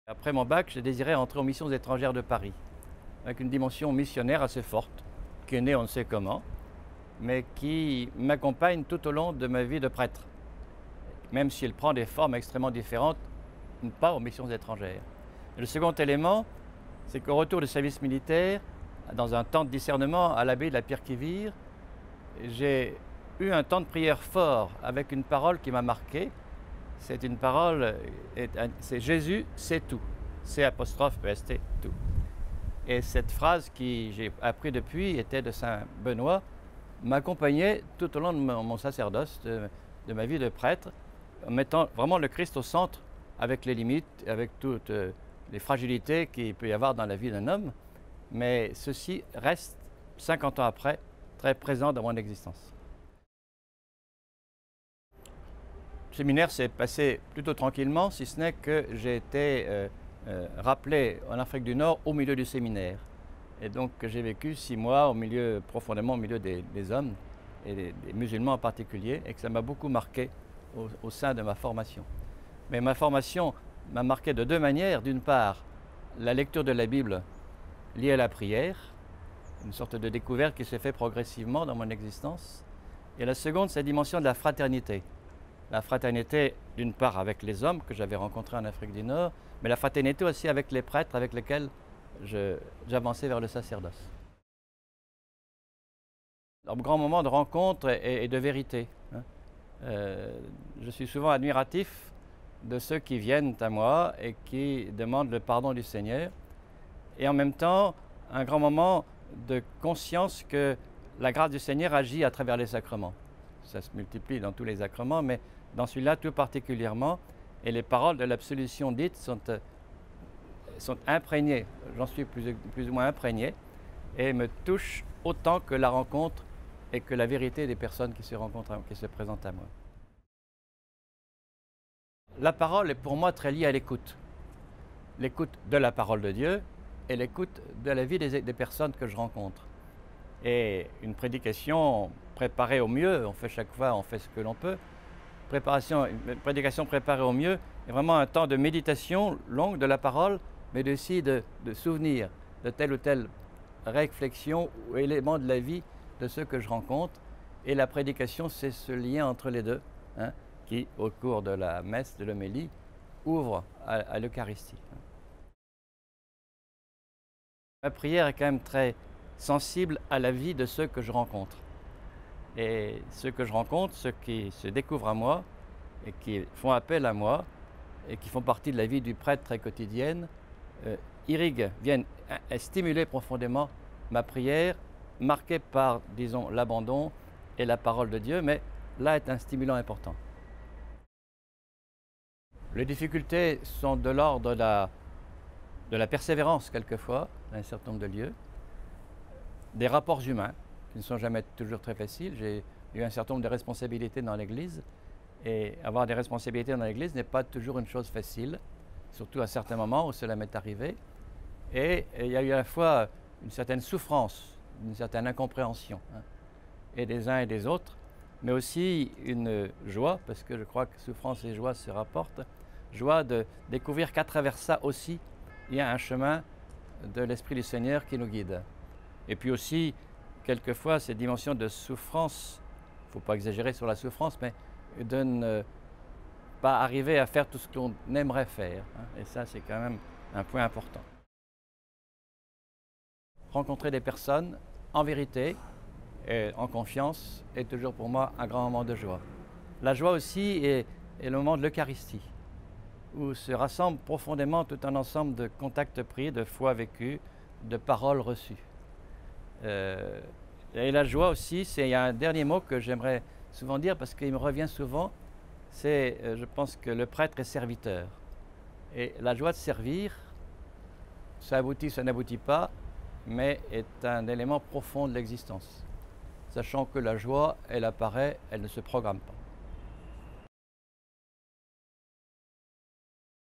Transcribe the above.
Après mon bac, j'ai désiré entrer aux missions étrangères de Paris, avec une dimension missionnaire assez forte, qui est née on ne sait comment, mais qui m'accompagne tout au long de ma vie de prêtre, même si elle prend des formes extrêmement différentes, pas aux missions étrangères. Et le second élément, c'est qu'au retour du service militaire, dans un temps de discernement à l'abbaye de la Pierre-qui-Vire, j'ai eu un temps de prière fort avec une parole qui m'a marqué. C'est une parole, c'est Jésus, c'est tout. C'est apostrophe EST, tout. Et cette phrase que j'ai appris depuis était de Saint Benoît, m'accompagnait tout au long de mon sacerdoce, de ma vie de prêtre, en mettant vraiment le Christ au centre, avec les limites, avec toutes les fragilités qu'il peut y avoir dans la vie d'un homme. Mais ceci reste, 50 ans après, très présent dans mon existence. Le séminaire s'est passé plutôt tranquillement, si ce n'est que j'ai été rappelé en Afrique du Nord au milieu du séminaire. Et donc j'ai vécu 6 mois profondément au milieu des hommes, et des musulmans en particulier, et que ça m'a beaucoup marqué au sein de ma formation. Mais ma formation m'a marqué de deux manières. D'une part, la lecture de la Bible liée à la prière, une sorte de découverte qui s'est faite progressivement dans mon existence. Et la seconde, c'est la dimension de la fraternité. La fraternité, d'une part, avec les hommes que j'avais rencontrés en Afrique du Nord, mais la fraternité aussi avec les prêtres avec lesquels j'avançais vers le sacerdoce. Un grand moment de rencontre et de vérité. Je suis souvent admiratif de ceux qui viennent à moi et qui demandent le pardon du Seigneur. Et en même temps, un grand moment de conscience que la grâce du Seigneur agit à travers les sacrements. Ça se multiplie dans tous les sacrements, mais dans celui-là tout particulièrement. Et les paroles de l'absolution dite sont imprégnées, j'en suis plus ou moins imprégné, et me touchent autant que la rencontre et que la vérité des personnes qui se présentent à moi. La parole est pour moi très liée à l'écoute. L'écoute de la parole de Dieu et l'écoute de la vie des personnes que je rencontre. Et une prédication préparée au mieux, on fait chaque fois, on fait ce que l'on peut. Une prédication préparée au mieux est vraiment un temps de méditation longue de la parole, mais aussi de souvenir de telle ou telle réflexion ou élément de la vie de ceux que je rencontre. Et la prédication, c'est ce lien entre les deux, qui, au cours de la messe, de l'homélie, ouvre à l'Eucharistie. Ma prière est quand même très sensible à la vie de ceux que je rencontre. Et ceux que je rencontre, ceux qui se découvrent à moi et qui font appel à moi et qui font partie de la vie du prêtre très quotidienne, viennent stimuler profondément ma prière, marquée par, disons, l'abandon et la parole de Dieu, mais là est un stimulant important. Les difficultés sont de l'ordre de la persévérance quelquefois, dans un certain nombre de lieux, des rapports humains qui ne sont jamais toujours très faciles. J'ai eu un certain nombre de responsabilités dans l'Église, et avoir des responsabilités dans l'Église n'est pas toujours une chose facile, surtout à certains moments où cela m'est arrivé. Et il y a eu à la fois une certaine souffrance, une certaine incompréhension, et des uns et des autres, mais aussi une joie, parce que je crois que souffrance et joie se rapportent, joie de découvrir qu'à travers ça aussi, il y a un chemin de l'Esprit du Seigneur qui nous guide. Et puis aussi, quelquefois, cette dimension de souffrance, il ne faut pas exagérer sur la souffrance, mais de ne pas arriver à faire tout ce qu'on aimerait faire. Et ça, c'est quand même un point important. Rencontrer des personnes en vérité et en confiance est toujours pour moi un grand moment de joie. La joie aussi est le moment de l'Eucharistie, où se rassemble profondément tout un ensemble de contacts pris, de foi vécue, de paroles reçues. Et la joie aussi, il y a un dernier mot que j'aimerais souvent dire parce qu'il me revient souvent, c'est, je pense que le prêtre est serviteur. Et la joie de servir, ça aboutit, ça n'aboutit pas, mais est un élément profond de l'existence. Sachant que la joie, elle apparaît, elle ne se programme pas.